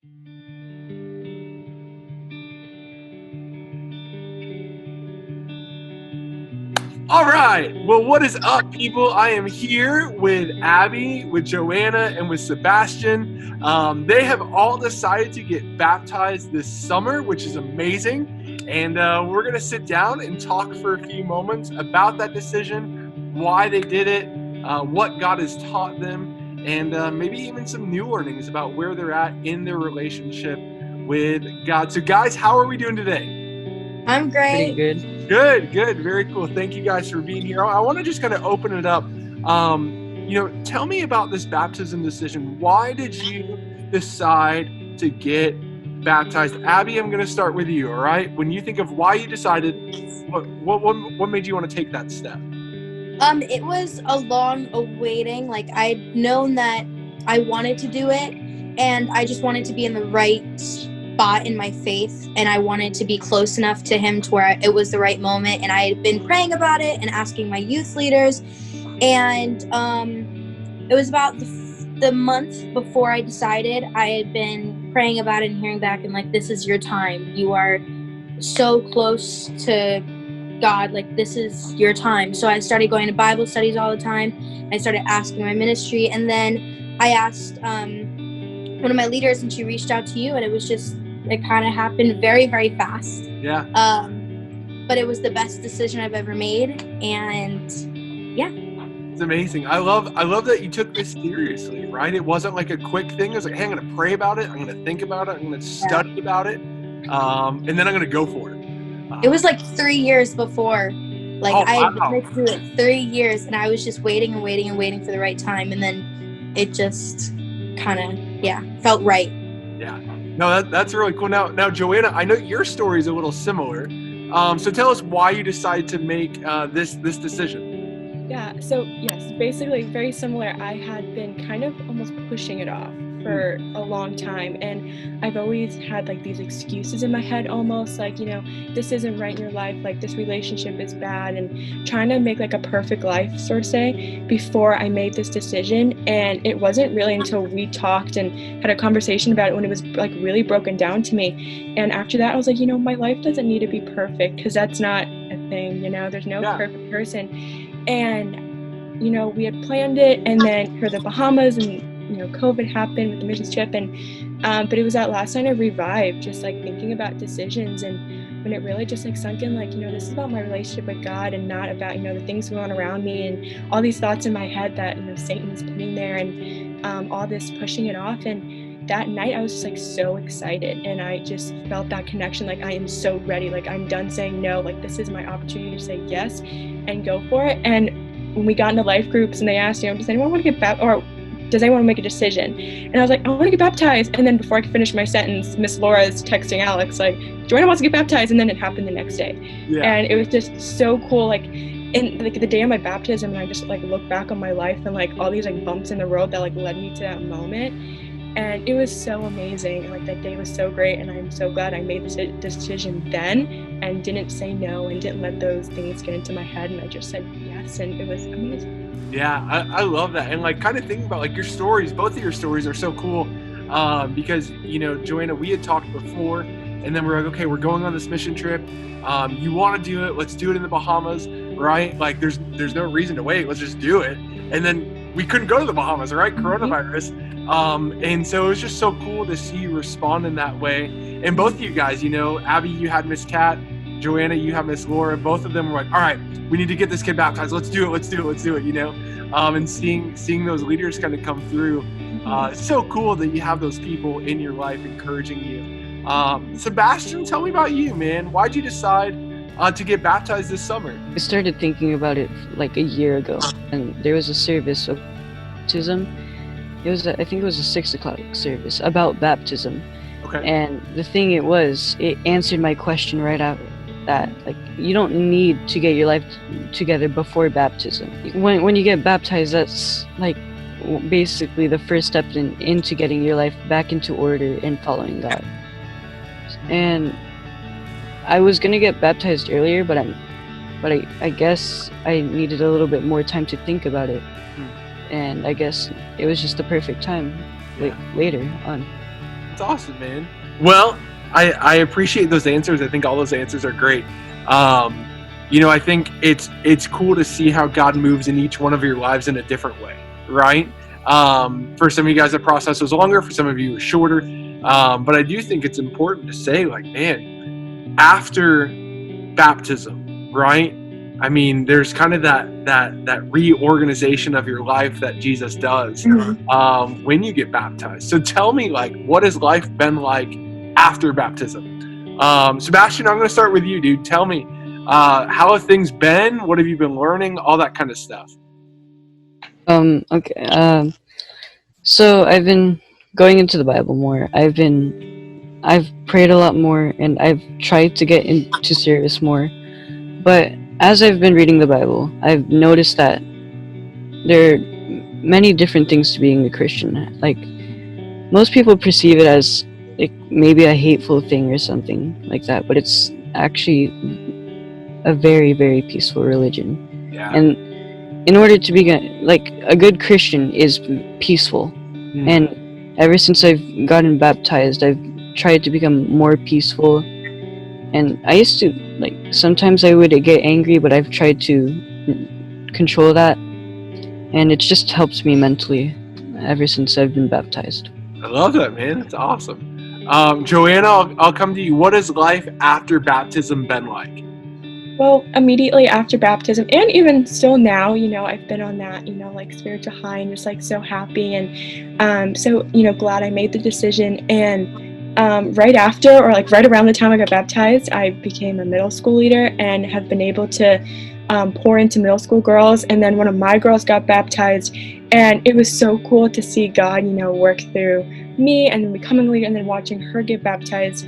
All right. Well, what is up, people? I am here with Abby, with Joanna, and with Sebastian. They have all decided to get baptized this summer, which is amazing. And we're going to sit down and talk for a few moments about that decision, why they did it, what God has taught them, and maybe even some new learnings about where they're at in their relationship with God. So, guys, how are we doing today? I'm Pretty great. good. Good. Very cool. Thank you guys for being here. I want to just kind of open it up. Tell me about this baptism decision. Why did you decide to get baptized? Abby, I'm going to start with you, all right? When you think of why you decided, what made you want to take that step? It was a long awaiting. Like, I'd known that I wanted to do it, and I just wanted to be in the right spot in my faith, and I wanted to be close enough to Him to where it was the right moment. And I had been praying about it and asking my youth leaders, and it was about the month before I decided. I had been praying about it and hearing back, and like, this is your time. You are so close to God, like, this is your time. So I started going to Bible studies all the time. I started asking my ministry, and then I asked one of my leaders, and she reached out to you, and it kind of happened very, very fast. Yeah. But it was the best decision I've ever made, and yeah. It's amazing. I love that you took this seriously, right? It wasn't like a quick thing. It was like, hey, I'm going to pray about it. I'm going to think about it. I'm going to study about it. And then I'm going to go for it. It was like 3 years before. Like, I had wow. been through it 3 years, and I was just waiting and waiting and waiting for the right time, and then it just kind of, felt right. Yeah. No, that's really cool. Now, Joanna, I know your story is a little similar. So tell us why you decided to make this decision. Yeah, so yes, basically very similar. I had been kind of almost pushing it off for a long time, and I've always had like these excuses in my head, almost like, this isn't right in your life, like this relationship is bad, and trying to make like a perfect life, sort of say, before I made this decision. And it wasn't really until we talked and had a conversation about it when it was like really broken down to me. And after that, I was like, my life doesn't need to be perfect, because that's not a thing. There's no perfect person. And we had planned it, and then for the Bahamas, and COVID happened with the missions trip, and but it was that last night I revived, just like thinking about decisions, and when it really just like sunk in, like, this is about my relationship with God, and not about the things going on around me, and all these thoughts in my head that Satan's putting there, and all this pushing it off. And that night I was just like so excited, and I just felt that connection, like, I am so ready, like, I'm done saying no, like, this is my opportunity to say yes and go for it. And when we got into life groups and they asked, does anyone want to get baptized, or does anyone want to make a decision? And I was like, I want to get baptized. And then before I could finish my sentence, Miss Laura is texting Alex, like, Joanna wants to get baptized. And then it happened the next day. Yeah. And it was just so cool. Like, in like the day of my baptism, and I just like look back on my life and like all these like bumps in the road that like led me to that moment. And it was so amazing. And like, that day was so great. And I'm so glad I made this decision then, and didn't say no, and didn't let those things get into my head. And I just said yes. And it was amazing. Yeah, I love that. And like, kind of thinking about like your stories, both of your stories are so cool, because, Joanna, we had talked before, and then we're like, okay, we're going on this mission trip. You want to do it? Let's do it in the Bahamas, right? Like, there's no reason to wait. Let's just do it. And then we couldn't go to the Bahamas, right? Coronavirus. And so it was just so cool to see you respond in that way. And both of you guys, Abby, you had Miss Kat, Joanna, you have Miss Laura. Both of them were like, all right, we need to get this kid baptized. Let's do it. And seeing those leaders kind of come through, it's so cool that you have those people in your life encouraging you. Sebastian, tell me about you, man. Why'd you decide to get baptized this summer? I started thinking about it like a year ago, and there was a service of baptism. I think it was a 6 o'clock service about baptism. Okay. And the thing it answered my question right after that. Like, you don't need to get your life together before baptism. When you get baptized, that's like basically the first step into getting your life back into order and following God. And I was gonna get baptized earlier, but I guess I needed a little bit more time to think about it. And I guess it was just the perfect time later on. That's awesome, man. Well, I appreciate those answers. I think all those answers are great. I think it's cool to see how God moves in each one of your lives in a different way, right? For some of you guys, the process was longer. For some of you, it was shorter. But I do think it's important to say, like, man, after baptism, right? I mean, there's kind of that reorganization of your life that Jesus does when you get baptized. So tell me, like, what has life been like after baptism? Sebastian, I'm going to start with you, dude. Tell me, how have things been? What have you been learning? All that kind of stuff. Okay. So I've been going into the Bible more. I've prayed a lot more, and I've tried to get into service more. But as I've been reading the Bible, I've noticed that there are many different things to being a Christian. Like, most people perceive it as like maybe a hateful thing or something like that, but it's actually a very, very peaceful religion. Yeah. And in order to be like a good Christian is peaceful. And ever since I've gotten baptized, I've tried to become more peaceful. And I used to, like, sometimes I would get angry, but I've tried to control that. And it just helps me mentally ever since I've been baptized. I love that, man. That's awesome. Joanna, I'll come to you. What has life after baptism been like? Well, immediately after baptism, and even still now, I've been on that, like spiritual high and just like so happy and so, glad I made the decision. And right after, or like right around the time I got baptized, I became a middle school leader and have been able to pour into middle school girls. And then one of my girls got baptized, and it was so cool to see God, work through me and then becoming a leader and then watching her get baptized.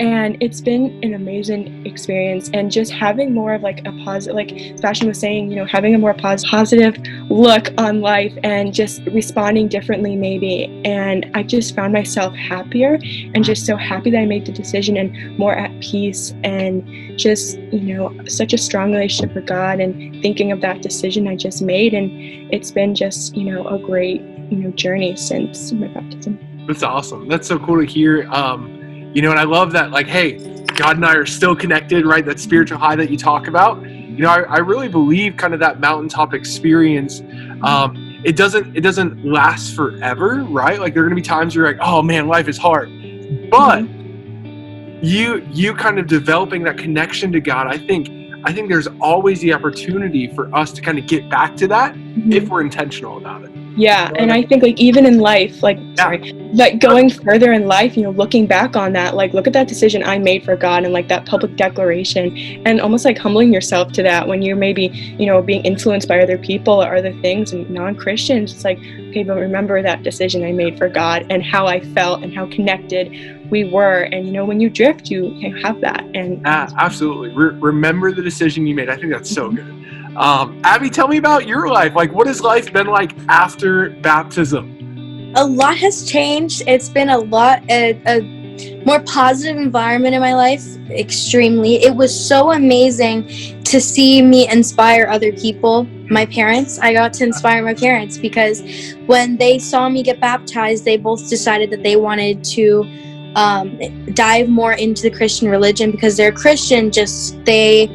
And it's been an amazing experience, and just having more of like a positive, like Sebastian was saying, having a more positive look on life and just responding differently maybe. And I just found myself happier and just so happy that I made the decision and more at peace, and just, such a strong relationship with God and thinking of that decision I just made. And it's been just, a great, journey since my baptism. That's awesome. That's so cool to hear. And I love that, like, hey, God and I are still connected, right? That spiritual high that you talk about. I really believe kind of that mountaintop experience, it doesn't last forever, right? Like, there are going to be times you're like, oh man, life is hard. But you kind of developing that connection to God, I think there's always the opportunity for us to kind of get back to that if we're intentional about it. Yeah, and I think like even in life, like going further in life, looking back on that, like look at that decision I made for God and like that public declaration, and almost like humbling yourself to that when you're maybe, being influenced by other people or other things and non-Christians. It's like, okay, but remember that decision I made for God and how I felt and how connected we were. And when you drift, you have that. And absolutely. Remember the decision you made. I think that's so good. Abby, tell me about your life. Like, what has life been like after baptism? A lot has changed. It's been a more positive environment in my life. Extremely. It was so amazing to see me inspire other people. My parents, I got to inspire my parents because when they saw me get baptized, they both decided that they wanted to dive more into the Christian religion because they're Christian, just they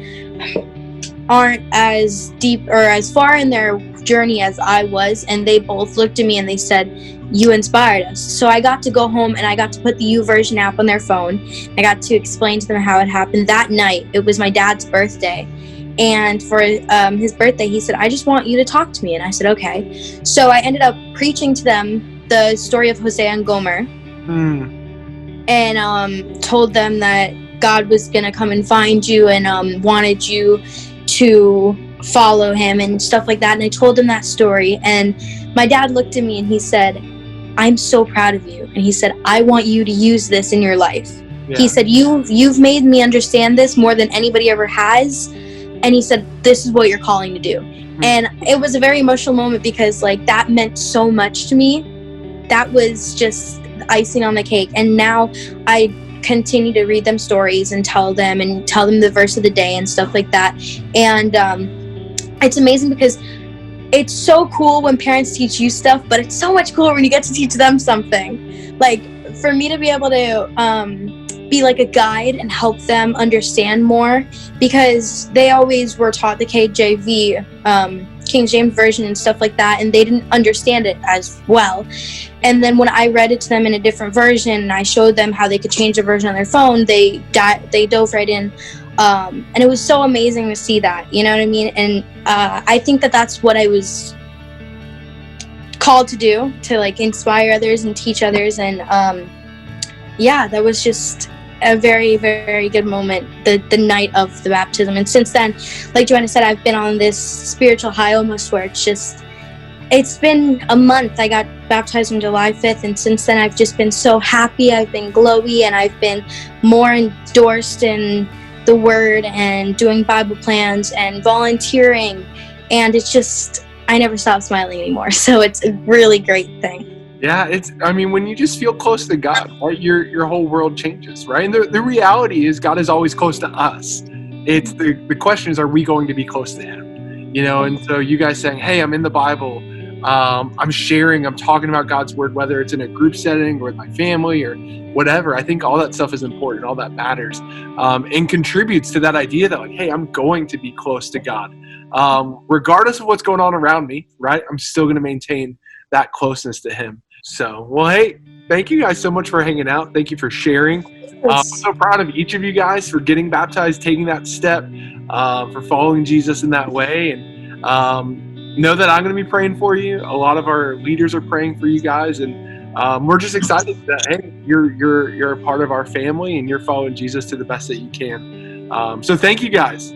aren't as deep or as far in their journey as I was, and they both looked at me and they said, you inspired us. So I got to go home and I got to put the YouVersion app on their phone. I got to explain to them how it happened. That night, it was my dad's birthday, and for his birthday, he said, I just want you to talk to me. And I said, okay. So I ended up preaching to them the story of Hosea and Gomer, and told them that God was gonna come and find you and wanted you to follow him and stuff like that. And I told him that story, and my dad looked at me and he said, I'm so proud of you. And he said, I want you to use this in your life. Yeah. He said, you've made me understand this more than anybody ever has. And he said, this is what you're calling to do. And it was a very emotional moment because like that meant so much to me. That was just icing on the cake. And now I continue to read them stories and tell them the verse of the day and stuff like that. And it's amazing because it's so cool when parents teach you stuff, but it's so much cooler when you get to teach them something. Like, for me to be able to be like a guide and help them understand more, because they always were taught the KJV, King James Version and stuff like that, and they didn't understand it as well. And then when I read it to them in a different version and I showed them how they could change the version on their phone, they dove right in. And it was so amazing to see that, you know what I mean? And I think that that's what I was called to do, to like inspire others and teach others. And yeah, that was just a very, very good moment, the night of the baptism. And since then, like Joanna said, I've been on this spiritual high almost, where it's been a month. I got baptized on July 5th, and since then I've just been so happy. I've been glowy, and I've been more endorsed in the word and doing Bible plans and volunteering, and it's just, I never stop smiling anymore. So it's a really great thing. Yeah, when you just feel close to God, right, your whole world changes, right? And the reality is God is always close to us. It's the question is, are we going to be close to him? You know, and so you guys saying, hey, I'm in the Bible, I'm sharing, I'm talking about God's word, whether it's in a group setting or with my family or whatever. I think all that stuff is important, all that matters, and contributes to that idea that like, hey, I'm going to be close to God. Regardless of what's going on around me, right? I'm still going to maintain that closeness to him. So, well, hey, thank you guys so much for hanging out. Thank you for sharing. I'm so proud of each of you guys for getting baptized, taking that step, for following Jesus in that way. And know that I'm going to be praying for you. A lot of our leaders are praying for you guys. And we're just excited that, hey, you're a part of our family and you're following Jesus to the best that you can. So thank you guys.